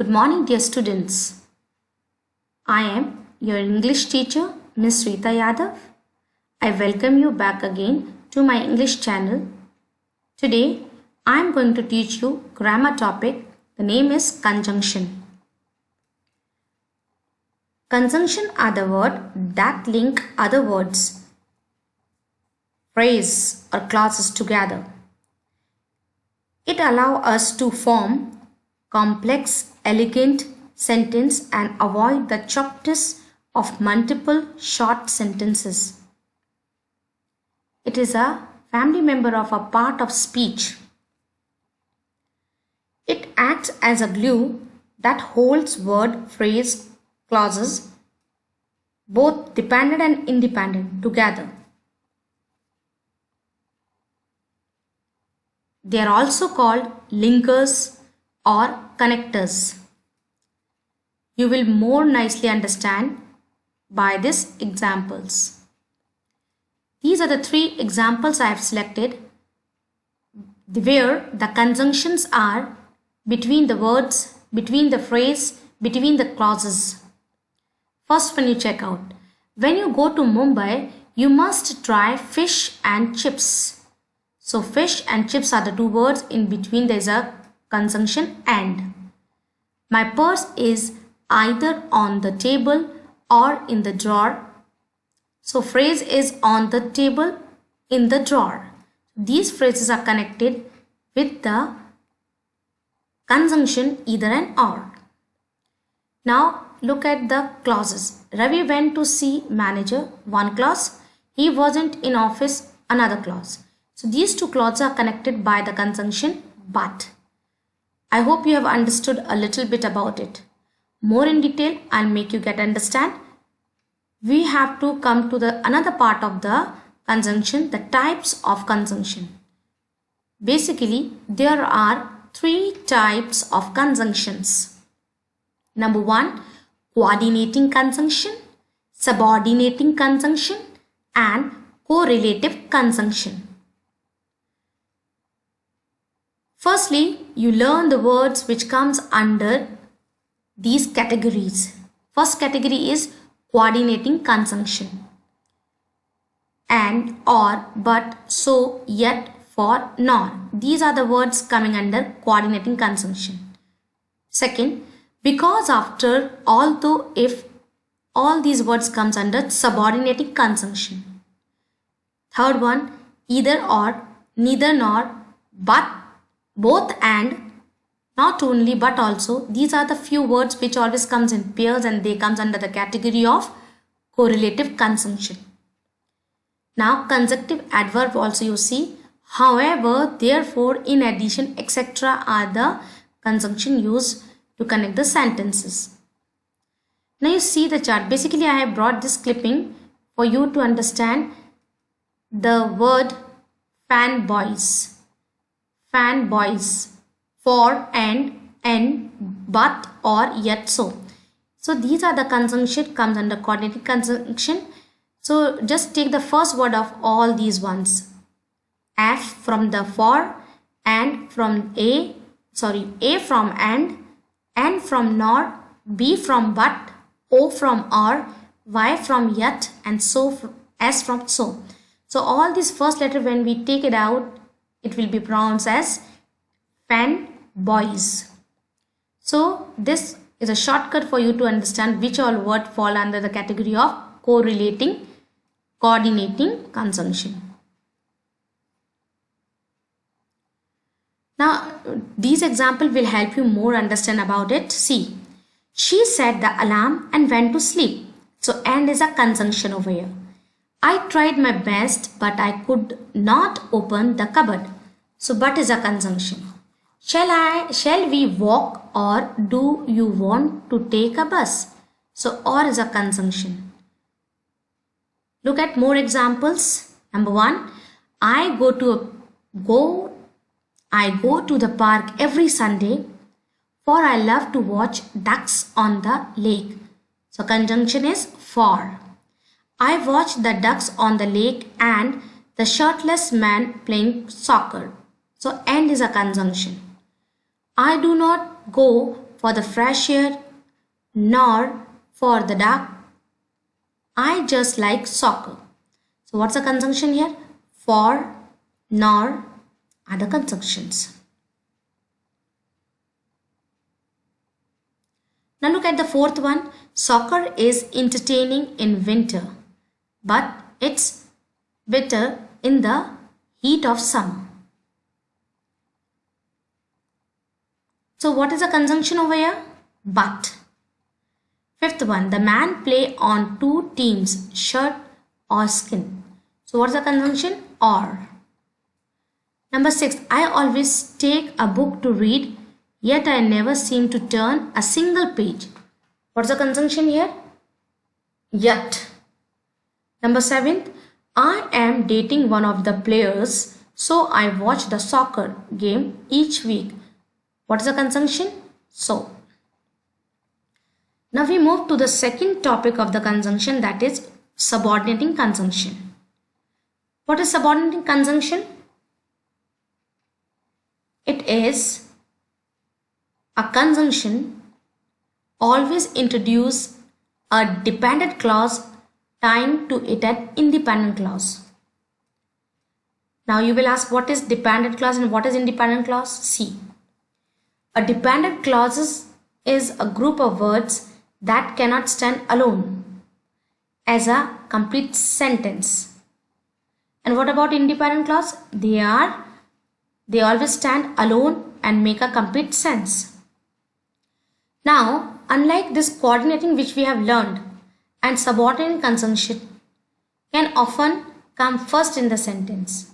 Good morning, dear students. I am your English teacher, Ms. Rita Yadav. I welcome you back again to my English channel. Today, I am going to teach you grammar topic. The name is conjunction. Conjunction are the words that link other words, phrase or clauses together. It allows us to form complex, elegant sentence and avoid the choppedness of multiple short sentences. It is a family member of a part of speech. It acts as a glue that holds word, phrase, clauses, both dependent and independent, together. They are also called linkers or connectors. You will more nicely understand by these examples. These are the three examples I have selected where the conjunctions are between the words, between the phrase, between the clauses. First one you check out. When you go to Mumbai, you must try fish and chips. So fish and chips are the two words. In between there is a conjunction and. My purse is either on the table or in the drawer. So phrase is on the table, in the drawer. These phrases are connected with the conjunction either and or. Now look at the clauses. Ravi went to see manager, one clause. He wasn't in office, another clause. So these two clauses are connected by the conjunction but. I hope you have understood a little bit about it. More in detail, I'll make you get understand. We have to come to the another part of the conjunction, the types of conjunction. Basically, there are three types of conjunctions. Number one, coordinating conjunction, subordinating conjunction, and correlative conjunction. Firstly, you learn the words which comes under these categories. First category is coordinating conjunction. And, or, but, so, yet, for, nor. These are the words coming under coordinating conjunction. Second, because, after, although, if, all these words comes under subordinating conjunction. Third one, either or, neither nor, but, both and, not only but also. These are the few words which always comes in pairs and they comes under the category of correlative conjunction. Now conjunctive adverb also you see. However, therefore, in addition, etc. are the conjunction used to connect the sentences. Now you see the chart. Basically, I have brought this clipping for you to understand the word fanboys. Fanboys, for, and, but, or, yet, so. So these are the conjunction comes under coordinating conjunction. So just take the first word of all these ones. F from the for, and from A from and from nor, B from but, O from or, Y from yet, and so S from so. So all these first letter when we take it out, it will be pronounced as fanboys. So this is a shortcut for you to understand which all words fall under the category of correlating, coordinating conjunction. Now these examples will help you more understand about it. See, she set the alarm and went to sleep. So and is a conjunction over here. I tried my best but I could not open the cupboard. So but is a conjunction. Shall we walk or do you want to take a bus? So or is a conjunction. Look at more examples. Number one, I go to the park every Sunday for I love to watch ducks on the lake. So conjunction is for. I watch the ducks on the lake and the shirtless man playing soccer. So and is a conjunction. I do not go for the fresh air, nor for the dark. I just like soccer. So what's the conjunction here? For, nor are the conjunctions. Now look at the fourth one. Soccer is entertaining in winter, but it's bitter in the heat of summer. So what is the conjunction over here? But. Fifth one, the man play on two teams, shirt or skin. So what's the conjunction? Or. Number 6, I always take a book to read, yet I never seem to turn a single page. What's the conjunction here? Yet. Number 7, I am dating one of the players, so I watch the soccer game each week. What is the conjunction? So. Now we move to the second topic of the conjunction, that is subordinating conjunction. What is subordinating conjunction? It is a conjunction always introduce a dependent clause tying to it an independent clause. Now you will ask, what is dependent clause and what is independent clause? See, a dependent clause is a group of words that cannot stand alone as a complete sentence. And what about independent clause? They always stand alone and make a complete sense. Now, unlike this coordinating which we have learned, and subordinating conjunction can often come first in the sentence.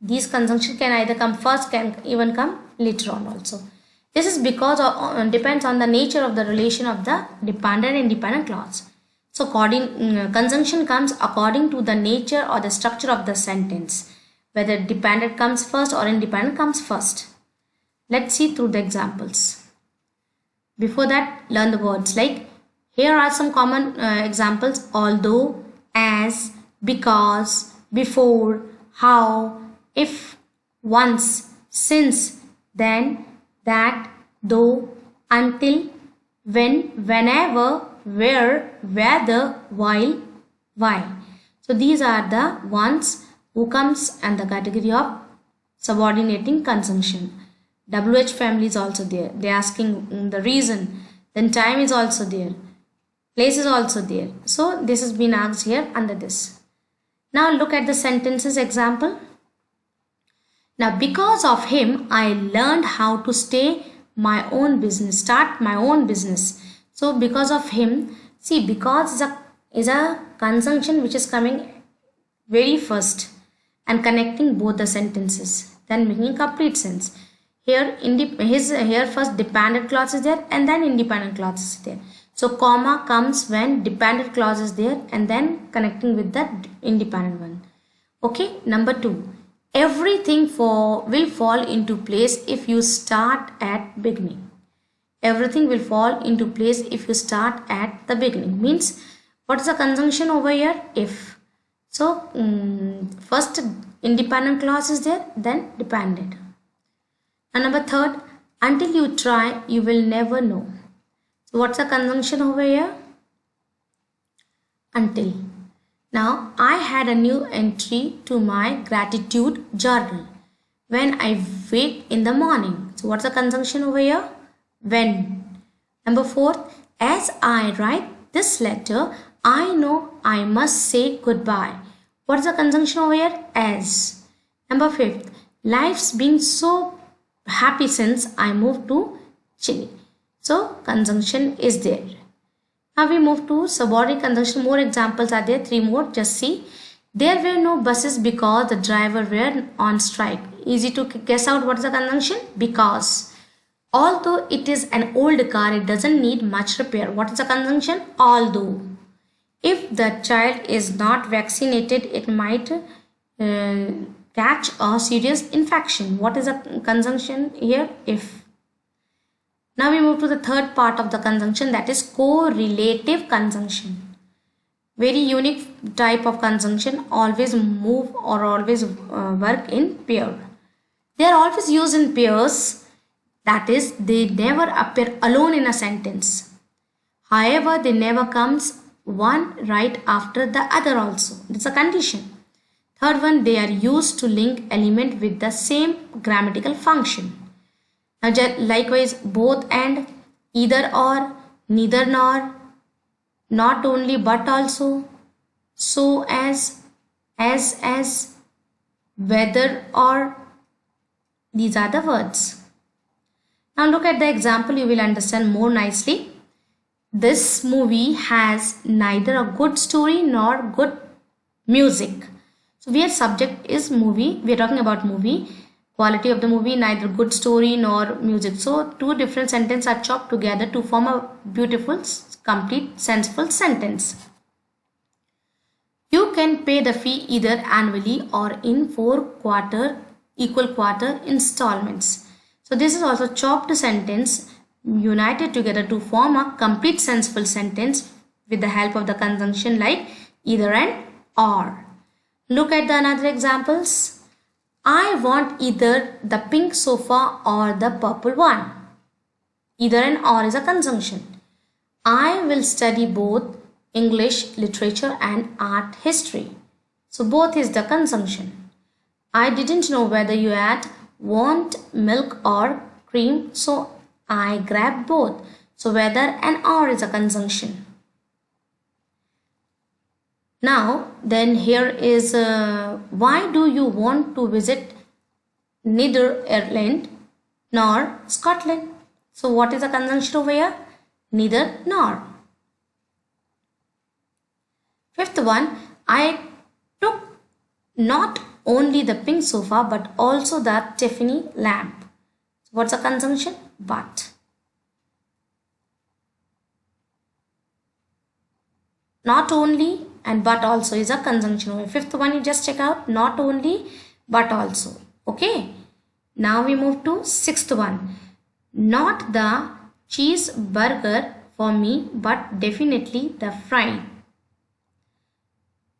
These conjunctions can either come first, can even come later on also. This is because depends on the nature of the relation of the dependent and independent clause. So conjunction comes according to the nature or the structure of the sentence, whether dependent comes first or independent comes first. Let's see through the examples. Before that, learn the words like, here are some common examples: although, as, because, before, how, if, once, since, then, that, though, until, when, whenever, where, whether, while, why. So these are the ones who comes under the category of subordinating conjunction. WH family is also there. They are asking the reason. Then time is also there. Place is also there. So this has been asked here under this. Now look at the sentences example. Now because of him, I learned how to start my own business. So because of him, see, because is a conjunction which is coming very first and connecting both the sentences, then making complete sense. Here first dependent clause is there and then independent clause is there. So comma comes when dependent clause is there and then connecting with the independent one. Okay, number 2. Everything will fall into place if you start at beginning. Everything will fall into place if you start at the beginning. Means, what is the conjunction over here? If. So first independent clause is there, then dependent. And number 3, until you try, you will never know. So what's the conjunction over here? Until. Now I had a new entry to my gratitude journal when I wake in the morning. So what's the conjunction over here? When. Number 4, as I write this letter, I know I must say goodbye. What's the conjunction over here? As. Number 5, life's been so happy since I moved to Chile. So conjunction is there. Now we move to subordinate conjunction. More examples are there, 3 more. Just see. There were no buses because the driver were on strike. Easy to guess out what is the conjunction? Because. Although it is an old car, it doesn't need much repair. What is the conjunction? Although. If the child is not vaccinated, it might catch a serious infection. What is the conjunction here? If. Now we move to the third part of the conjunction, that is correlative conjunction. Very unique type of conjunction, always move or always work in pair. They are always used in pairs. That is, they never appear alone in a sentence. However, they never comes one right after the other also. It's a condition. Third one, they are used to link element with the same grammatical function. Now, likewise, both and, either or, neither nor, not only but also, so as, whether or, these are the words. Now look at the example, you will understand more nicely. This movie has neither a good story nor good music. So where subject is movie, we are talking about movie. Quality of the movie, neither good story nor music. So two different sentences are chopped together to form a beautiful, complete, senseful sentence. You can pay the fee either annually or in 4 equal quarter installments. So this is also chopped sentence united together to form a complete senseful sentence with the help of the conjunction like either and or. Look at the another examples. I want either the pink sofa or the purple one. Either and or is a conjunction. I will study both English literature and art history. So both is the conjunction. I didn't know whether you had want milk or cream, so I grabbed both. So whether and or is a conjunction. Now then here is why do you want to visit neither Ireland nor Scotland? So what is the conjunction over here? Neither nor. Fifth one, I took not only the pink sofa but also the Tiffany lamp. So what's the conjunction? But. Not only and but also is a conjunction. Fifth one you just check out, not only but also. Okay. Now we move to sixth one. Not the cheeseburger for me but definitely the fry.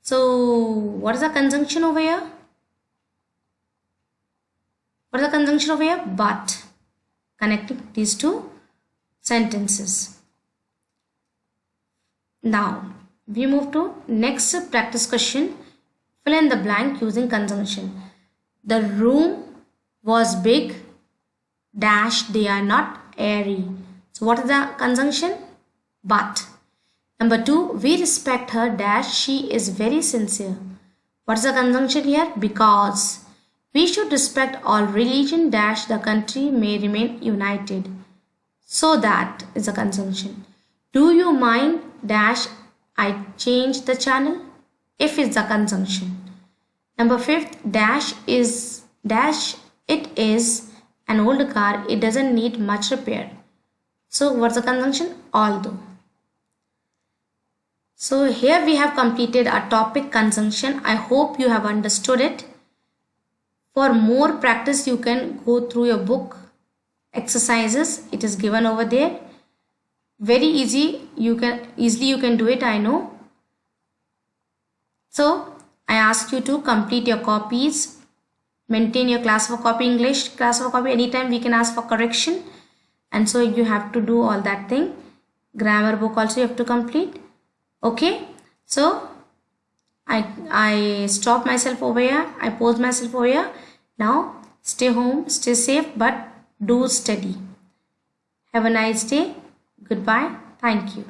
So what is the conjunction over here? What is the conjunction over here? But. Connecting these two sentences. Now we move to next practice question. Fill in the blank using conjunction. The room was big dash they are not airy. So what is the conjunction? But. Number 2, we respect her dash she is very sincere. What is the conjunction here? Because. We should respect all religion dash the country may remain united. So that is a conjunction. Do you mind dash I change the channel? If is the conjunction. Number 5, dash it is an old car, it doesn't need much repair. So what's the conjunction? Although. So here we have completed our topic conjunction. I hope you have understood it. For more practice you can go through your book exercises. It is given over there. Very easy. You can do it, I know. So I ask you to complete your copies. Maintain your class for copy English, class for copy. Anytime we can ask for correction. And so you have to do all that thing. Grammar book also you have to complete. Okay. So I stop myself over here. I pause myself over here. Now stay home, stay safe, but do study. Have a nice day. Goodbye. Thank you.